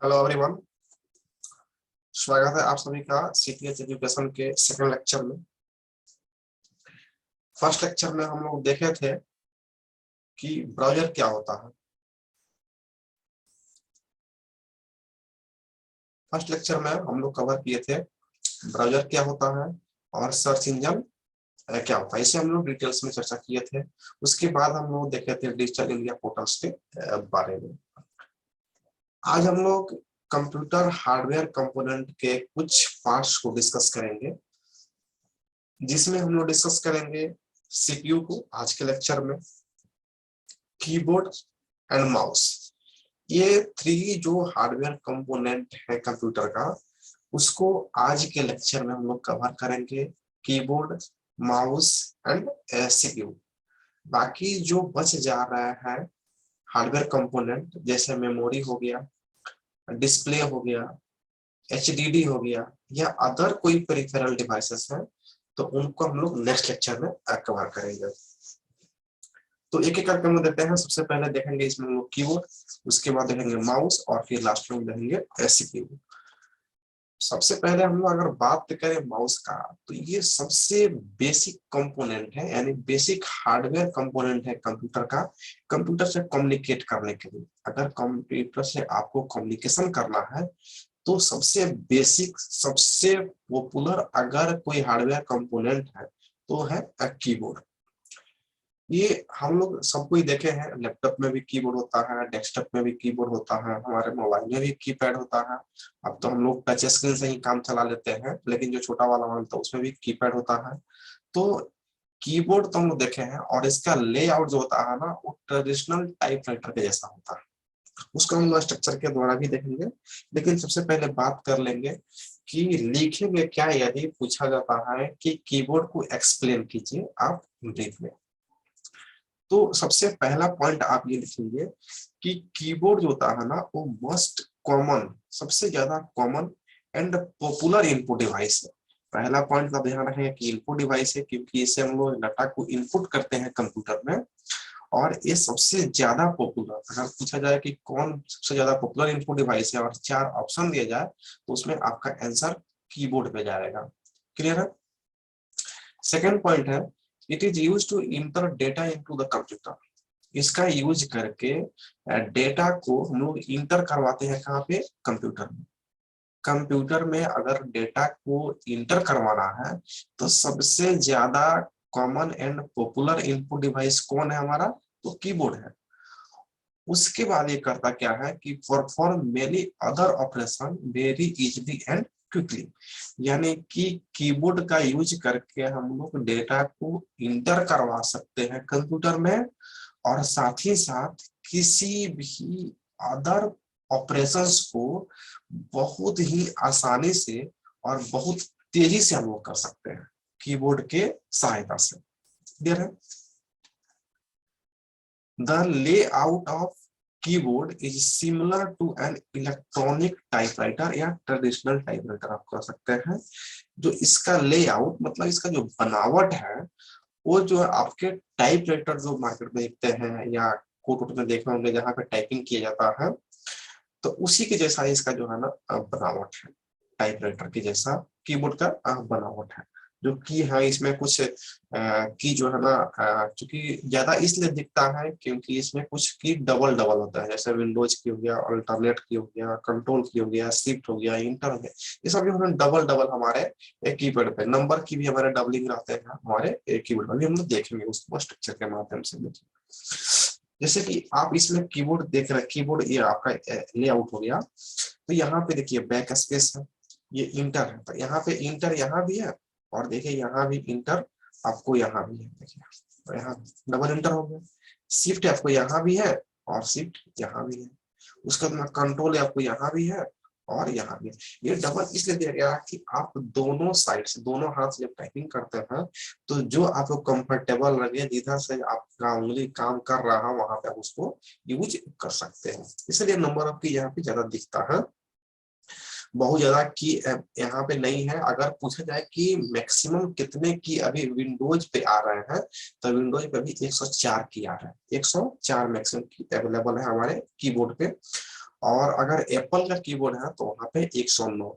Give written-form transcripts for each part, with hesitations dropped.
Hello everyone, स्वागत है आप सभी का सीटीएच एजुकेशन के सेकंड लेक्चर में। फर्स्ट लेक्चर में हम लोग देखे थे कि ब्राउजर क्या होता है। फर्स्ट लेक्चर में हम लोग कवर किए थे ब्राउजर क्या होता है और सर्च इंजन क्या होता है, इसे हम लोग डिटेल्स में चर्चा किए थे। उसके बाद हम लोग देखे थे डिजिटल इंडिया पोर्टल्स के बारे में। आज हम लोग कंप्यूटर हार्डवेयर कंपोनेंट के कुछ पार्ट्स को डिस्कस करेंगे, जिसमें हम लोग डिस्कस करेंगे सीपीयू को आज के लेक्चर में, कीबोर्ड एंड माउस। ये थ्री जो हार्डवेयर कंपोनेंट है कंप्यूटर का, उसको आज के लेक्चर में हम लोग कवर करेंगे, कीबोर्ड, माउस एंड सीपीयू। बाकी जो बच जा रहा है हार्डवेयर कंपोनेंट, जैसे मेमोरी हो गया, डिस्प्ले हो गया, एचडीडी हो गया, या अदर कोई पेरिफेरल डिवाइसेस है, तो उनको हम लोग नेक्स्ट लेक्चर में कवर करेंगे। तो एक एक करके हम देते हैं। सबसे पहले देखेंगे इसमें लोग कीबोर्ड, उसके बाद देखेंगे माउस और फिर लास्ट में देखेंगे सीपीयू। सबसे पहले हम लोग अगर बात करें माउस का, तो ये सबसे बेसिक कंपोनेंट है, यानी बेसिक हार्डवेयर कंपोनेंट है कंप्यूटर का, कंप्यूटर से कम्युनिकेट करने के लिए। अगर कंप्यूटर से आपको कम्युनिकेशन करना है तो सबसे बेसिक, सबसे पॉपुलर अगर कोई हार्डवेयर कंपोनेंट है तो है कीबोर्ड। ये हम लोग सबको ही देखे हैं, लैपटॉप में भी कीबोर्ड होता है, डेस्कटॉप में भी कीबोर्ड होता है, हमारे मोबाइल में भी कीपैड होता है। अब तो हम लोग टच स्क्रीन से ही काम चला लेते हैं, लेकिन जो छोटा वाला मोबाइल था उसमें भी कीपैड होता है। तो कीबोर्ड तो हम लोग देखे हैं, और इसका लेआउट जो होता है ना, वो ट्रेडिशनल टाइपराइटर के जैसा होता है। उसका हम लोग स्ट्रक्चर के द्वारा भी देखेंगे, लेकिन सबसे पहले बात कर लेंगे कि लिखेंगे क्या यदि पूछा जाता है कि कीबोर्ड को एक्सप्लेन कीजिए आप ब्रीफ में। तो सबसे पहला पॉइंट आप ये लिखेंगे कि कीबोर्ड जो होता है ना, वो मोस्ट कॉमन, सबसे ज्यादा common and popular input device है। पहला पॉइंट का ध्यान रखें कि इनपुट डिवाइस है, क्योंकि इससे हम लोग डाटा को इनपुट करते हैं कंप्यूटर में। और ये सबसे ज्यादा पॉपुलर, अगर पूछा जाए कि कौन सबसे ज्यादा पॉपुलर इनपुट डिवाइस है और 4 ऑप्शन दिया जाए, तो उसमें आपका आंसर कीबोर्ड पे जाएगा। क्लियर है? सेकेंड पॉइंट है, it is use to enter data into the computer. इसका यूज करके डेटा को हम लोग इंटर करवाते हैं कहाँ पे? कंप्यूटर में। कंप्यूटर में अगर डेटा को इंटर करवाना है तो सबसे ज्यादा common and popular input device कौन है हमारा? तो कीबोर्ड है। उसके बाद ये करता क्या है कि perform many other operation very easily and quickly, यानी कि कीबोर्ड का यूज करके हम लोग डेटा को इंटर करवा सकते हैं कंप्यूटर में, और साथ ही साथ किसी भी अदर ऑपरेशंस को बहुत ही आसानी से और बहुत तेजी से हम लोग कर सकते हैं कीबोर्ड के सहायता से। क्लियर है? The layout of keyboard is similar to an electronic typewriter या traditional typewriter आप कह सकते हैं। जो इसका लेआउट मतलब इसका जो बनावट है, वो जो आपके टाइपराइटर जो मार्केट में देखते हैं या कोर्ट में देखे होंगे जहाँ पे टाइपिंग किया जाता है, तो उसी के जैसा इसका जो है ना बनावट है, टाइपराइटर के जैसा कीबोर्ड का बनावट है। जो की है इसमें कुछ की जो है ना, चूंकि ज्यादा इसलिए दिखता है क्योंकि इसमें कुछ की डबल डबल होता है, जैसे विंडोज की हो गया, अल्टरनेट की हो गया, कंट्रोल की हो गया, शिफ्ट हो गया, इंटर हो गया, ये सब जो है डबल डबल हमारे कीबोर्ड पे, नंबर की भी हमारे डबलिंग रहते हैं हमारे कीबोर्ड में, भी हम लोग देखेंगे उसको स्ट्रक्चर के माध्यम से। जैसे कि आप इसमें कीबोर्ड देख रहे हैं, कीबोर्ड ये आपका लेआउट हो गया। तो यहाँ पे देखिए बैक स्पेस है, ये इंटर है, तो यहाँ पे इंटर यहाँ भी है, और देखिए यहाँ भी इंटर आपको यहाँ भी है, देखिए तो यहाँ डबल इंटर हो गया। शिफ्ट आपको यहाँ भी है और शिफ्ट यहाँ भी है। उसका कंट्रोल आपको यहाँ भी है और यहाँ भी है। ये डबल इसलिए दिया गया कि आप दोनों साइड से, दोनों हाथ से जब टाइपिंग करते हैं तो जो आपको कंफर्टेबल लगे, जिधर से आपका उंगली काम कर रहा है वहां पे आप उसको यूज कर सकते हैं। इसलिए नंबर ऑफ की यहाँ पे ज्यादा दिखता है, बहुत ज्यादा की यहाँ पे नहीं है। अगर पूछा जाए कि मैक्सिमम कितने की अभी विंडोज पे आ रहे हैं, तो विंडोज पे अभी 104 की आ रहा है, 104 मैक्सिमम की अवेलेबल है हमारे कीबोर्ड पे। और अगर एप्पल का कीबोर्ड है तो वहां पे 109।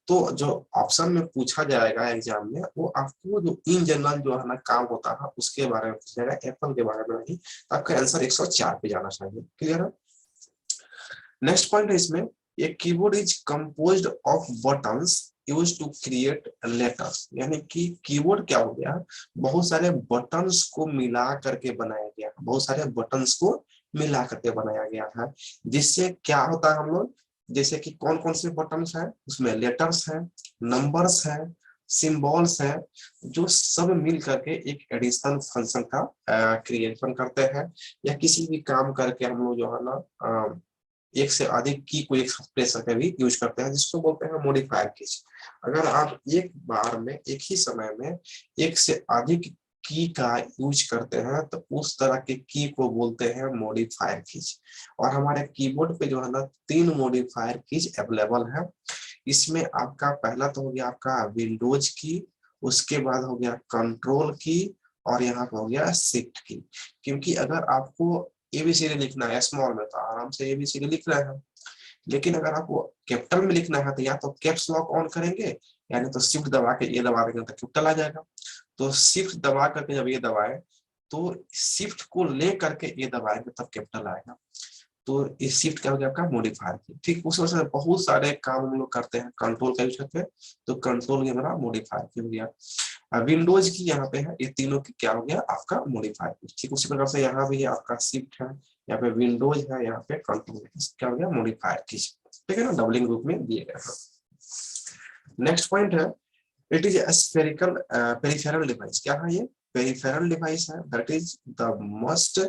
तो जो ऑप्शन में पूछा जाएगा एग्जाम में वो आपको जो इन जनरल जो है ना काम होता है उसके बारे में पूछेगा, एप्पल के बारे में नहीं। तो आपका आंसर 104 पे जाना चाहिए। क्लियर है। नेक्स्ट पॉइंट है इसमें, a keyboard is composed of buttons use to create letters. यानी कि कीबोर्ड क्या हो गया, बहुत सारे बटन्स को मिला करके बनाया गया, बहुत सारे बटन्स को मिला करके बनाया गया है, जिससे क्या होता है हम लोग, जैसे कि कौन कौन से बटन्स हैं उसमें, लेटर्स हैं, नंबर्स हैं, सिंबल्स हैं, जो सब मिल करके एक एडिशनल फंक्शन का क्रिएशन करते हैं, या किसी भी काम करके हम लोग जो है ना एक से अधिक की को एक प्रेस करके भी यूज करते हैं, जिसको बोलते हैं मॉडिफायर कीज। अगर आप एक बार में एक ही समय में एक से अधिक की का यूज करते हैं तो उस तरह के की को बोलते हैं मॉडिफायर कीज। और हमारे कीबोर्ड पे जो है ना 3 मॉडिफायर कीज अवेलेबल है। इसमें आपका पहला तो हो गया आपका विंडोज की, उसके बाद हो गया कंट्रोल की, और यहाँ पे हो गया शिफ्ट की। क्योंकि अगर आपको एबीसीडी लिखना है स्मॉल में तो आराम से एबीसीडी लिख रहे हैं, लेकिन अगर आपको कैपिटल में लिखना है तो या तो कैप्स लॉक ऑन करेंगे, यानी तो शिफ्ट दबा के ये दबा देंगे तो कैपिटल आ जाएगा। तो शिफ्ट दबा करके जब ये दबाए तो शिफ्ट को ले करके ये दबाएंगे तब कैपिटल आएगा। तो इस शिफ्ट क्या हो गया आपका मॉडिफायर की। ठीक उस वजह से बहुत सारे काम हम लोग करते हैं, कंट्रोल का यूज करते हैं, तो कंट्रोल ये हमारा मॉडिफायर की हो गया। विंडोज की यहाँ पे है, ये तीनों की क्या हो गया आपका मॉडिफायर। ठीक उसी प्रकार से यहाँ भी आपका शिफ्ट है, यहाँ पे विंडोज है, यहाँ पे कंट्रोल है, क्या हो गया मॉडिफायर की। ठीक है ना, डबलिंग ग्रुप में दिए गए हैं। नेक्स्ट पॉइंट है, it is spherical peripheral device. क्या है ये, पेरिफेरल डिवाइस है, that is the most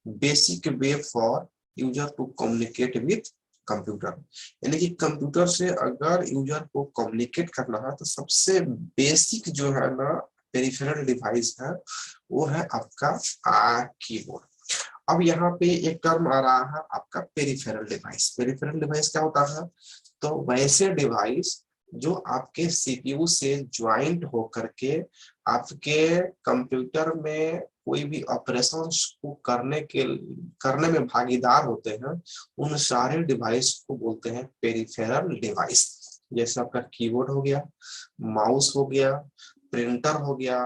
basic way for user to communicate with computer. यानी कि कंप्यूटर से अगर यूजर को कम्युनिकेट करना है तो सबसे बेसिक जो है ना पेरिफेरल डिवाइस है वो है आपका कीबोर्ड। अब यहाँ पे एक टर्म आ रहा है आपका पेरिफेरल डिवाइस। पेरिफेरल डिवाइस क्या होता है, तो वैसे डिवाइस जो आपके सीपीयू से ज्वाइंट होकर के आपके कंप्यूटर में कोई भी ऑपरेशन को करने में भागीदार होते हैं, उन सारे डिवाइस को बोलते हैं पेरिफेरल डिवाइस। जैसे आपका कीबोर्ड हो गया, माउस हो गया, प्रिंटर हो गया,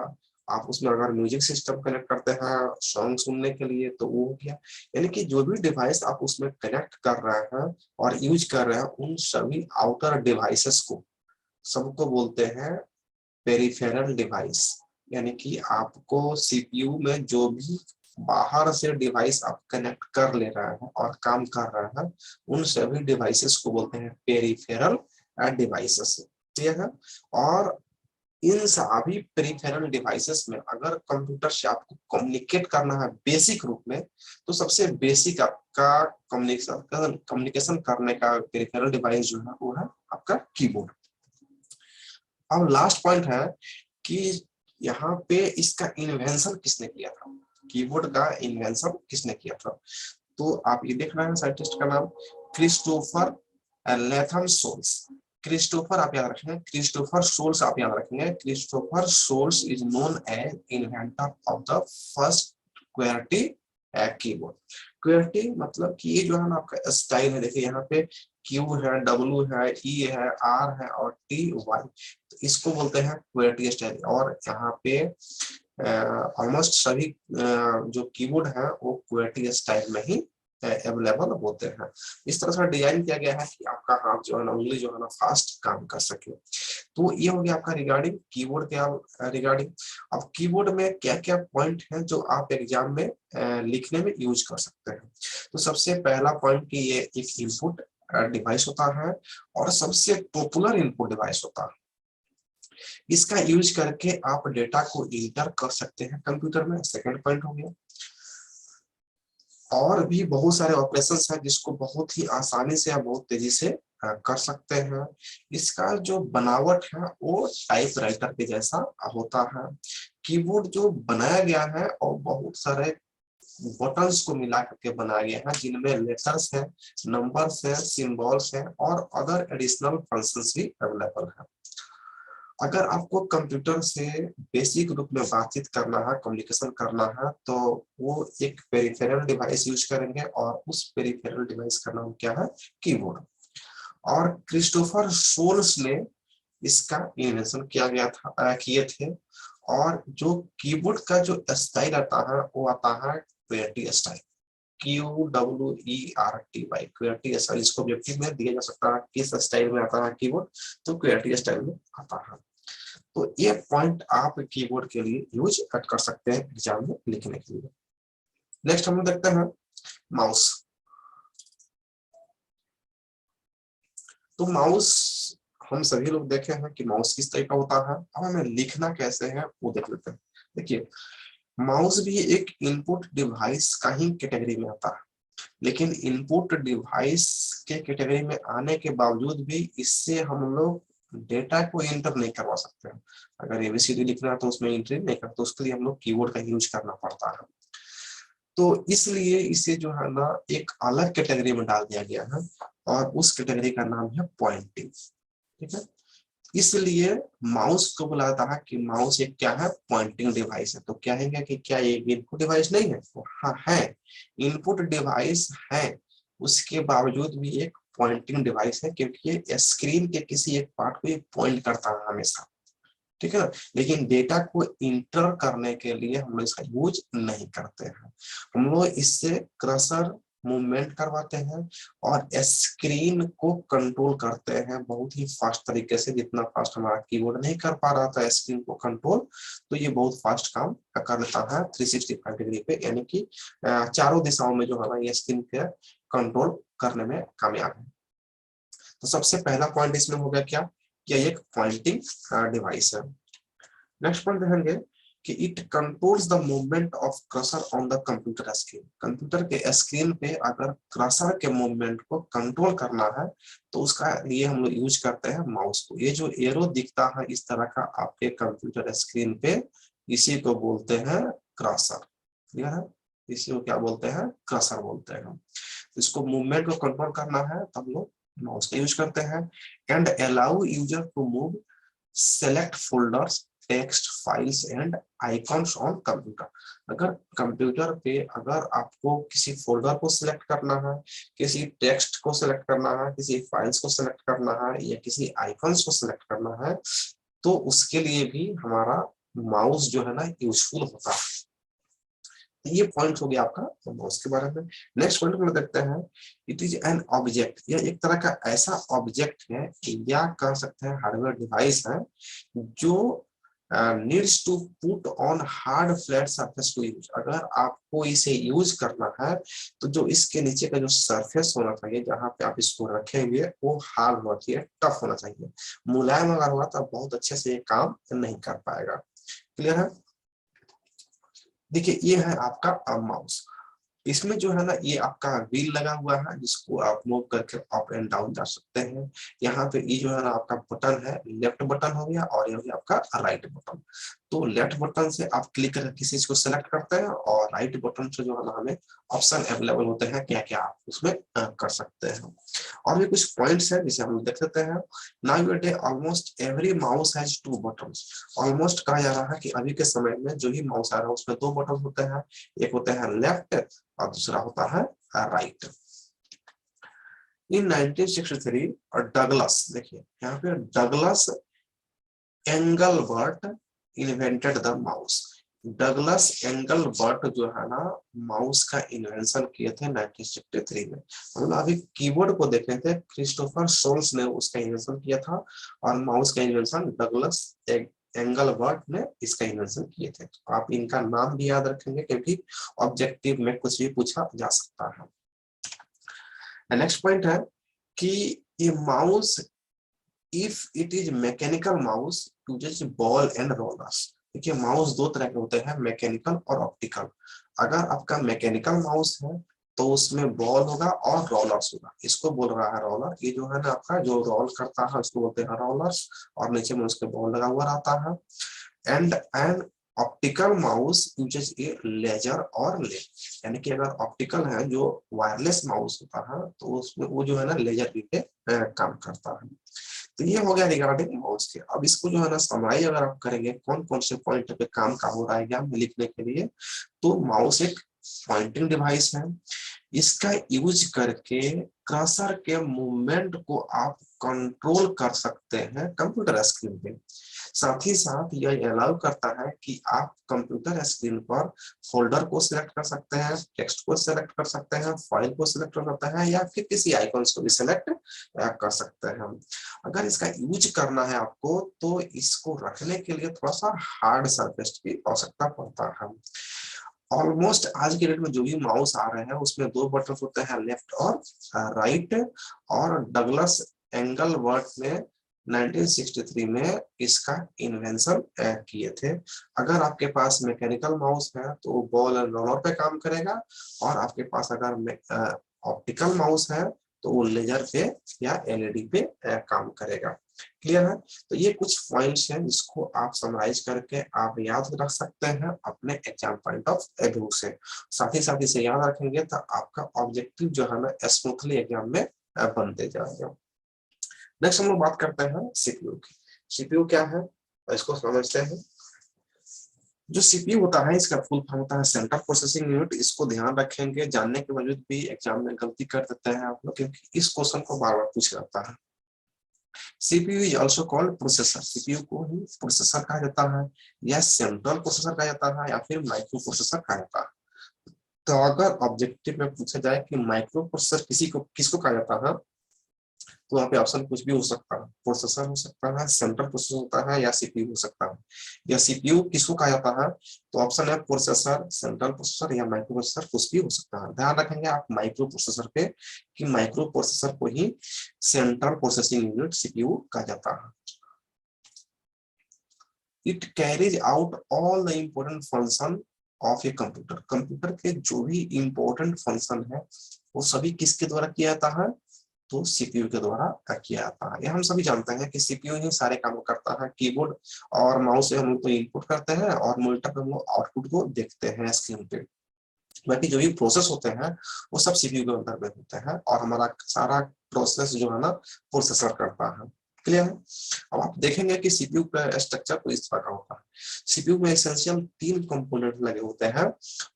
आप उसमें अगर म्यूजिक सिस्टम कनेक्ट करते हैं सॉन्ग सुनने के लिए तो वो हो गया। यानी कि जो भी डिवाइस आप उसमें कनेक्ट कर रहे हैं और यूज कर रहे हैं उन सभी आउटर डिवाइसेस को सबको बोलते हैं पेरिफेरल डिवाइस। यानी कि आपको सीपीयू में जो भी बाहर से डिवाइस आप कनेक्ट कर ले रहे हैं और काम कर रहे हैं उन सभी डिवाइसेस को बोलते हैं पेरिफेरल डिवाइसेस। ठीक है। और इन सभी पेरिफेरल डिवाइसेस में अगर कंप्यूटर से आपको कम्युनिकेट करना है बेसिक रूप में, तो सबसे बेसिक आपका कम्युनिकेशन करने का पेरिफेरल डिवाइस जो है वो है आपका कीबोर्ड। अब लास्ट पॉइंट है कि यहाँ पे इसका इन्वेंशन किसने किया था, कीबोर्ड का इन्वेंशन किसने किया था। तो आप ये देख रहे हैं साइंटिस्ट का नाम क्रिस्टोफर लेथम सोल्स। क्रिस्टोफर आप याद रखेंगे, क्रिस्टोफर सोल्स आप याद रखेंगे। Christopher Sholes is known as inventor of the first QWERTY keyboard. QWERTY मतलब कि ये जो है ना आपका स्टाइल है, देखिए यहाँ पे क्यू है, डब्ल्यू है, ई है, आर है और टी वाई, तो इसको बोलते हैं क्वेर्टी स्टाइल। और यहाँ पे ऑलमोस्ट सभी जो कीबोर्ड है वो क्वेर्टी स्टाइल में ही अवेलेबल होते हैं। इस तरह से डिजाइन किया गया है कि आपका हाथ जो है ना, उंगली जो है ना फास्ट काम कर सके। तो ये हो गया आपका रिगार्डिंग कीबोर्ड के रिगार्डिंग। अब कीबोर्ड में क्या क्या पॉइंट है जो आप एग्जाम में लिखने में यूज कर सकते हैं। तो सबसे पहला पॉइंट कि ये एक इनपुट डिवाइस होता है और सबसे पॉपुलर इनपुट डिवाइस होता है। इसका यूज करके आप डेटा को इंटर कर सकते हैं कंप्यूटर में। सेकंड पॉइंट हो गया। और भी बहुत सारे ऑपरेशंस हैं जिसको बहुत ही आसानी से या बहुत तेजी से कर सकते हैं। इसका जो बनावट है वो टाइपराइटर के जैसा होता है। कीबोर्ड जो बनाया गया है और बहुत सारे बटन्स को मिला करके बनाया गया है जिनमें लेटर्स है, नंबर्स है, सिंबल्स है और अदर एडिशनल फंक्शंस भी अवेलेबल है। अगर आपको कंप्यूटर से बेसिक रूप में बातचीत करना है, कम्युनिकेशन करना है, तो वो एक पेरिफेरल डिवाइस यूज करेंगे और उस पेरिफेरल डिवाइस का नाम क्या है? कीबोर्ड। और क्रिस्टोफर सोल्स ने इसका इन्वेंशन किया गया था, किए थे। और जो कीबोर्ड का जो स्टाइल आता है वो आता है क्वेर्टी स्टाइल, QWERTY, क्वेर्टी स्टाइल। इसको ऑब्जेक्टिव में दिया जा सकता है किस स्टाइल में आता है कीबोर्ड, तो क्वेर्टी स्टाइल में आता है। तो ये पॉइंट आप कीबोर्ड के लिए यूज कर सकते हैं एग्जाम में लिखने के लिए। नेक्स्ट हम लोग देखते हैं माउस। तो माउस हम सभी लोग देखे हैं कि माउस किस तरह का होता है। अब हमें लिखना कैसे है वो देख लेते हैं। देखिए, माउस भी एक इनपुट डिवाइस का ही कैटेगरी में आता है, लेकिन इनपुट डिवाइस के कैटेगरी में आने के बावजूद भी इससे हम लोग डेटा को एंटर नहीं करवा सकते हैं। अगर एबीसीडी लिखना है तो उसमें एंट्री नहीं करते, उसके लिए हम लोग कीबोर्ड का यूज करना पड़ता है। तो इसलिए इसे जो है ना एक अलग कैटेगरी में डाल दिया गया है और उस कैटेगरी का नाम है पॉइंटिंग। ठीक है, इसलिए माउस को बोला जाता है कि माउस एक क्या है? पॉइंटिंग डिवाइस है। तो क्या है कि क्या ये इनपुट डिवाइस नहीं है? तो हाँ है, इनपुट डिवाइस है, उसके बावजूद भी एक पॉइंटिंग डिवाइस है, क्योंकि ये स्क्रीन के किसी एक पार्ट को ये पॉइंट करता है हमेशा। ठीक है ना, लेकिन डेटा को इंटर करने के लिए हम लोग इसका यूज नहीं करते हैं। हम लोग इससे क्रसर मूवमेंट करवाते हैं और स्क्रीन को कंट्रोल करते हैं बहुत ही फास्ट तरीके से। जितना फास्ट हमारा कीबोर्ड नहीं कर पा रहा था स्क्रीन को कंट्रोल, तो ये बहुत फास्ट काम कर लेता है 365 डिग्री पे, यानी कि चारों दिशाओं में जो है ना ये स्क्रीन के कंट्रोल करने में कामयाब है। तो सबसे पहला पॉइंट इसमें हो गया क्या? कि एक पॉइंटिंग डिवाइस है। नेक्स्ट पॉइंट देखेंगे कि it controls the movement of crusher on the computer screen. Computer के स्क्रीन पे अगर क्रसर के मूवमेंट को कंट्रोल करना है तो उसका लिए हम लोग यूज करते हैं माउस को। ये जो एरो दिखता है इस तरह का आपके कंप्यूटर स्क्रीन पे, इसी को बोलते हैं क्रसर। क्लियर है? इसी को क्या बोलते हैं? क्रसर बोलते हैं। इसको मूवमेंट को कंट्रोल करना है तो हम लोग माउस का यूज करते हैं। And allow user to move, select folders, text files and icons on computer. अगर कंप्यूटर पे अगर आपको किसी फोल्डर को सिलेक्ट करना है, किसी टेक्स्ट को सिलेक्ट करना है, किसी फाइल्स को सिलेक्ट करना है या किसी आइकॉन्स को सिलेक्ट करना है, तो उसके लिए भी हमारा माउस जो है ना यूजफुल होता है। ये पॉइंट हो गया आपका माउस के बारे में। नेक्स्ट पॉइंट में देखते हैं, इट इज एन ऑब्जेक्ट। यह एक तरह का ऐसा ऑब्जेक्ट है या कह सकते हैं हार्डवेयर डिवाइस है जो needs to put on hard flat surface to use. अगर आपको इसे यूज करना है तो जो इसके नीचे का जो सरफेस होना चाहिए जहां पे आप इसको रखेंगे वो हार्ड होना चाहिए, टफ होना चाहिए। मुलायम अगर होगा तो बहुत अच्छे से ये काम नहीं कर पाएगा। क्लियर है? देखिए, ये है आपका माउस। इसमें जो है ना ये आपका व्हील लगा हुआ है जिसको आप मूव करके अप एंड डाउन जा सकते हैं। यहाँ पे ये जो है ना आपका बटन है, लेफ्ट बटन हो गया और ये हो गया आपका राइट बटन। तो लेफ्ट बटन से आप क्लिक करके किसी चीज को सेलेक्ट करते हैं और राइट बटन से जो है ना हमें ऑप्शन अवेलेबल होते हैं क्या क्या आप उसमें कर सकते हैं। और भी कुछ पॉइंट्स है जिसे हम देख सकते हैं। Now day almost every mouse has two buttons. Almost कहा जा रहा है कि अभी के समय में जो ही माउस आ रहा है उसमें दो बटन होते हैं, एक होते हैं लेफ्ट और दूसरा होता है राइट। इन 1963 और डगलस, देखिए यहाँ पे Douglas Engelbart invented the mouse. Douglas Engelbart जो है ना माउस का इन्वेंशन किए थे 1963 में। हम अभी कीबोर्ड को देख रहे थे, क्रिस्टोफर सोल्स ने उसका इन्वेंशन किया था और माउस का इन्वेंशन डगलस एंगलबर्ट ने इसका इन्वेंशन किए थे। तो आप इनका नाम भी याद रखेंगे क्योंकि ऑब्जेक्टिव में कुछ भी पूछा जा सकता है। नेक्स्ट पॉइंट है कि ये mouse if it is mechanical mouse uses ball and rollers. देखिए, माउस दो तरह के होते हैं, मैकेनिकल और ऑप्टिकल। अगर आपका मैकेनिकल माउस है तो उसमें बॉल होगा और रोलर्स होगा। इसको बोल रहा है रोलर। ये जो है ना आपका जो रोल करता है उसको बोलते हैं रोलर्स और नीचे में उसके बॉल लगा हुआ रहता है। And optical mouse uses a laser और लेड। यानी कि अगर ऑप्टिकल है जो वायरलेस माउस होता है तो उसमें वो जो है ना लेजर पे काम करता है। तो ये हो गया रिगार्डिंग माउस के। अब इसको जो है ना समराइज अगर आप करेंगे कौन कौन से पॉइंट पे काम का हो रहा है एग्जाम में लिखने के लिए, तो माउस एक पॉइंटिंग डिवाइस है। इसका यूज करके कर्सर के मूवमेंट को आप कंट्रोल कर सकते हैं कंप्यूटर स्क्रीन पे। साथ ही साथ यह अलाउ करता है कि आप कंप्यूटर स्क्रीन पर फोल्डर को सिलेक्ट कर सकते हैं, टेक्स्ट को सिलेक्ट कर सकते हैं, फाइल को सिलेक्ट कर सकते हैं, या फिर किसी आइकॉन्स को भी सिलेक्ट कर सकते हैं। अगर इसका यूज करना है आपको तो इसको रखने के लिए थोड़ा सा हार्ड सरफेस की आवश्यकता पड़ता है। ऑलमोस्ट आज के डेट में जो भी माउस आ रहे हैं उसमें दो बटन होते हैं, लेफ्ट और राइट। और डगलस एंगलवर्थ ने 1963 में इसका इन्वेंशन किए थे। अगर आपके पास मैकेनिकल माउस है तो वो बॉल एंड रोलर पे काम करेगा, और आपके पास अगर ऑप्टिकल माउस है तो वो लेजर पे या एलईडी पे काम करेगा। क्लियर है? तो ये कुछ पॉइंट्स हैं जिसको आप समराइज करके आप याद रख सकते हैं अपने एग्जाम पॉइंट ऑफ व्यू से। साथ ही साथ इसे याद रखेंगे तो आपका ऑब्जेक्टिव जो है ना स्मूथली एग्जाम में बनते जाएगा। नेक्स्ट हम लोग बात करते हैं सीपीयू की। सीपीयू क्या है इसको समझते हैं। जो सीपीयू होता है इसका फुल फॉर्म होता है सेंट्रल प्रोसेसिंग यूनिट। इसको ध्यान रखेंगे, जानने के बावजूद भी एग्जाम में गलती कर देते हैं आप लोग, क्योंकि इस क्वेश्चन को बार बार पूछ जाता है। CPU is also called processor. CPU को ही प्रोसेसर कहा जाता है, या सेंट्रल प्रोसेसर कहा जाता है, या फिर माइक्रो प्रोसेसर कहा जाता है। तो अगर ऑब्जेक्टिव में पूछा जाए कि माइक्रो प्रोसेसर किसको कहा जाता है, तो वहाँ पे ऑप्शन कुछ भी हो सकता है। प्रोसेसर हो सकता है, सेंट्रल प्रोसेसर होता है, या सीपीयू हो सकता है। या सीपीयू किसको कहा जाता है, तो ऑप्शन है प्रोसेसर, सेंट्रल प्रोसेसर या माइक्रो प्रोसेसर, कुछ भी हो सकता है। ध्यान रखेंगे आप माइक्रो प्रोसेसर पे कि माइक्रो प्रोसेसर को ही सेंट्रल प्रोसेसिंग यूनिट सीपीयू कहा जाता है। It carries out all the important function of a computer. Computer के जो भी इम्पोर्टेंट फंक्शन है वो सभी किसके द्वारा किया जाता है, तो सीपीयू के द्वारा किया जाता है। ये हम सभी जानते हैं कि सीपीयू ही सारे काम करता है। कीबोर्ड और माउस से हम लोग तो इनपुट करते हैं और मॉनिटर पे हम लोग आउटपुट को देखते हैं स्क्रीन पे। बाकी जो भी प्रोसेस होते हैं वो सब सीपीयू के अंदर में होते हैं, और हमारा सारा प्रोसेस जो है ना प्रोसेसर करता है। क्लियर है? अब आप देखेंगे कि सीपीयू का स्ट्रक्चर तो इस तरह का होता है। सीपीयू में एसेंशियल 3 कंपोनेंट लगे होते हैं,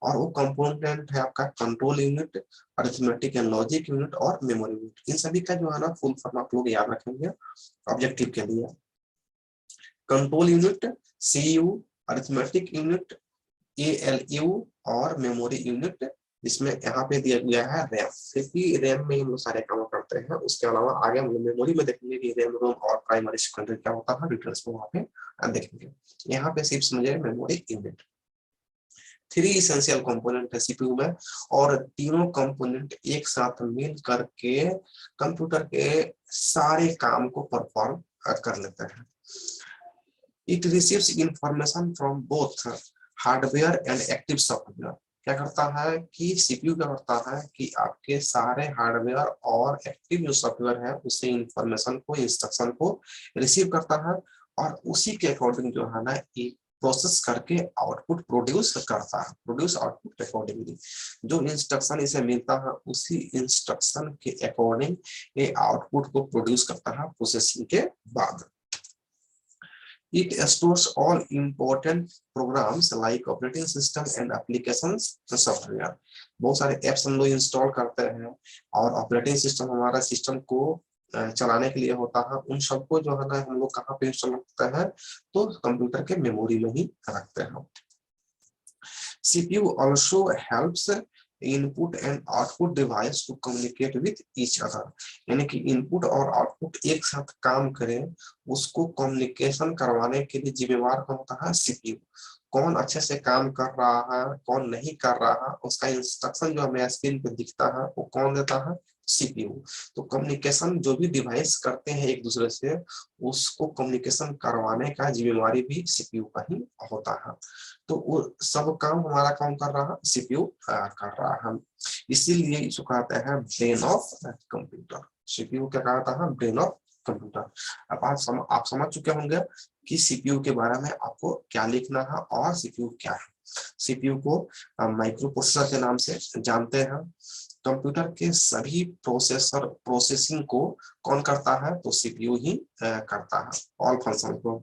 और वो कंपोनेंट है आपका control unit, arithmetic and logic unit और मेमोरी यूनिट। इन सभी का जो है ना फुल फॉर्म आप लोग याद रखेंगे ऑब्जेक्टिव के लिए। Control unit CU, arithmetic unit ALU, और मेमोरी यूनिट जिसमें यहाँ पे दिया गया है रैम, क्योंकि रैम में हम लोग सारे काम करते हैं। उसके अलावा आगे हम लोग मेमोरी में देखेंगे कि रैम रोम और प्राइमरी सेकेंडरी क्या होता है, डिटेल्स में वहाँ पे देखेंगे। यहाँ पे सिर्फ समझे मेमोरी यूनिट। 3 इसेंशियल कंपोनेंट है सीपीयू में, और तीनों कंपोनेंट एक साथ मिल करके कंप्यूटर के सारे काम को परफॉर्म कर लेते हैं। It receives information from both hardware and active software. क्या करता है कि सीपीयू क्या करता है कि आपके सारे हार्डवेयर और एक्टिव जो सॉफ्टवेयर है उससे इंफॉर्मेशन को, इंस्ट्रक्शन को रिसीव करता है, और उसी के अकॉर्डिंग जो है ना एक प्रोसेस करके आउटपुट प्रोड्यूस करता है। प्रोड्यूस आउटपुट अकॉर्डिंगली जो इंस्ट्रक्शन इसे मिलता है उसी इंस्ट्रक्शन के अकॉर्डिंग ये आउटपुट को प्रोड्यूस करता है प्रोसेसिंग के बाद। It stores all important programs like operating system and applications software। बहुत सारे एप्स हम लोग इंस्टॉल करते हैं, और ऑपरेटिंग सिस्टम हमारा सिस्टम को चलाने के लिए होता है। उन सबको जो है ना हम लोग कहाँ पे इंस्टॉल करते हैं, तो कंप्यूटर के मेमोरी में ही रखते हैं। CPU also helps input and output device to communicate with each other. यानी कि इनपुट और आउटपुट एक साथ काम करें, उसको कम्युनिकेशन करवाने के लिए जिम्मेवार कौन होता है, सीपीयू। कौन अच्छे से काम कर रहा है, कौन नहीं कर रहा है, उसका इंस्ट्रक्शन जो हमें स्क्रीन पे दिखता है वो कौन देता है, सीपीयू। तो कम्युनिकेशन जो भी डिवाइस करते हैं एक दूसरे से, उसको कम्युनिकेशन करवाने का जिम्मेवारी भी सीपीयू का ही होता है। तो वो सब काम हमारा कौन कर रहा है, सीपीयू कर रहा है। इसीलिए इसको कहते हैं ब्रेन ऑफ कंप्यूटर। सीपीयू क्या कहता है, ब्रेन ऑफ कंप्यूटर। अब आप समझ चुके होंगे कि सीपीयू के बारे में आपको क्या लिखना है और सीपीयू क्या है। सीपीयू को माइक्रो प्रोसेसर के नाम से जानते हैं, कंप्यूटर के सभी प्रोसेसिंग को कौन करता है, तो सीपीयू ही करता है, ऑल फंक्शन को।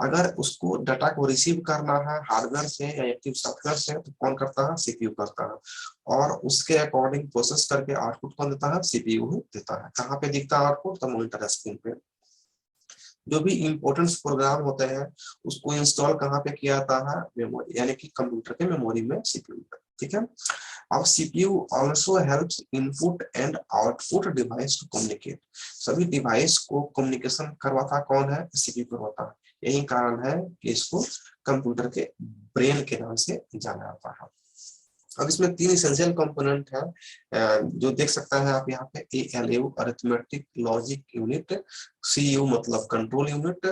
अगर उसको डाटा को रिसीव करना है हार्डवेयर से या एक्टिव सॉफ्टवेयर से, तो कौन करता है, सीपीयू करता है। और उसके अकॉर्डिंग प्रोसेस करके आउटपुट कौन देता है, सीपीयू ही देता है। कहाँ पे दिखता है आउटपुट, तो मॉनिटर स्क्रीन पे। जो भी इंपॉर्टेंट प्रोग्राम होते हैं उसको इंस्टॉल कहाँ पे किया जाता है, मेमोरी, यानी कि कंप्यूटर के मेमोरी में, सीपीयू में। ठीक है। अब CPU also helps input and output device to communicate. सभी डिवाइस को कम्युनिकेशन करवाता कौन है, सीपीयू करवाता है। यही कारण है कि इसको कंप्यूटर के ब्रेन के नाम से जाना जाता है। अब इसमें 3 इसेंशियल कंपोनेंट है जो देख सकता है आप यहाँ पे, ALU arithmetic logic unit, CU मतलब कंट्रोल यूनिट,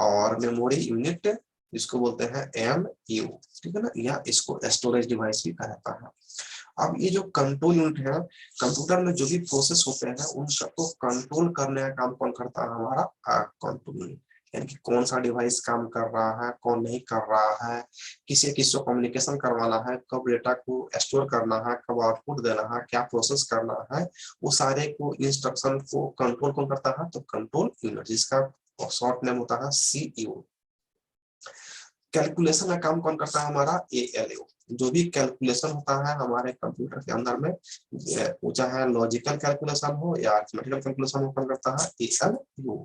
और मेमोरी यूनिट जिसको बोलते हैं MU। ठीक है ना, या इसको स्टोरेज डिवाइस भी कहा जाता है। अब ये जो कंट्रोल यूनिट है, कंप्यूटर में जो भी प्रोसेस होते हैं उन सबको कंट्रोल करने का काम कौन करता है, हमारा कंट्रोल यूनिट। यानी कि कौन सा डिवाइस काम कर रहा है, कौन नहीं कर रहा है, किसे किसको कम्युनिकेशन करवाना है, कब डेटा को स्टोर करना है, कब आउटपुट देना है, क्या प्रोसेस करना है, वो सारे को इंस्ट्रक्शन को कंट्रोल कौन करता है, तो कंट्रोल यूनिट, जिसका शॉर्ट नेम होता है CU। कैलकुलेशन का काम कौन करता है, हमारा ALU। जो भी कैलकुलेशन होता है हमारे कंप्यूटर के अंदर में, वो चाहे लॉजिकल कैलकुलेशन हो या अरिथमेटिकल कैलकुलेशन हो, कौन करता है, ALU।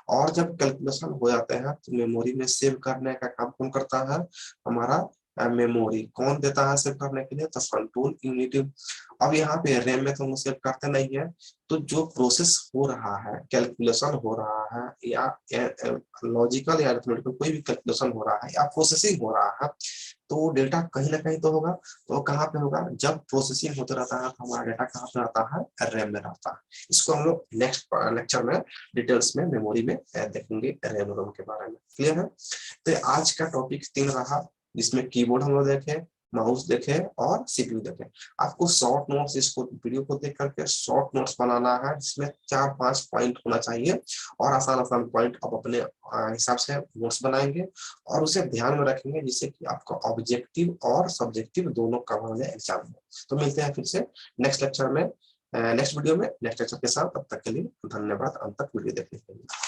और जब कैलकुलेशन हो जाते हैं तो मेमोरी में सेव करने का काम कौन करता है, हमारा मेमोरी। कौन देता है सेव करने के लिए, तो कंट्रोल यूनिट। अब यहाँ पे रैम में तो हम सेव करते नहीं है, तो जो प्रोसेस हो रहा है, कैलकुलेशन हो रहा है, या लॉजिकल या अरिथमेटिकल कोई भी कैलकुलेशन हो रहा है या प्रोसेसिंग हो रहा है, तो डेटा कहीं ना कहीं तो होगा। तो कहाँ पे होगा, जब प्रोसेसिंग होता रहता है तो हमारा डेटा कहाँ पे रहता है, रैम में रहता है। इसको हम लोग नेक्स्ट लेक्चर में डिटेल्स में मेमोरी में देखेंगे, रैम रोम के बारे में। क्लियर है। तो आज का टॉपिक 3 रहा, जिसमें कीबोर्ड हम लोग देखे, माउस देखे और सीपीयू देखे। आपको शॉर्ट नोट्स, इसको वीडियो को देख करके शॉर्ट नोट्स बनाना है, जिसमें 4-5 पॉइंट होना चाहिए, और आसान आसान पॉइंट आप अपने हिसाब से नोट्स बनाएंगे और उसे ध्यान में रखेंगे, जिससे कि आपका ऑब्जेक्टिव और सब्जेक्टिव दोनों कवर हो जाए एग्जाम में। तो मिलते हैं फिर से नेक्स्ट लेक्चर में, नेक्स्ट वीडियो में, नेक्स्ट लेक्चर के साथ। तब तक के लिए धन्यवाद, अंत तक वीडियो देखने के लिए।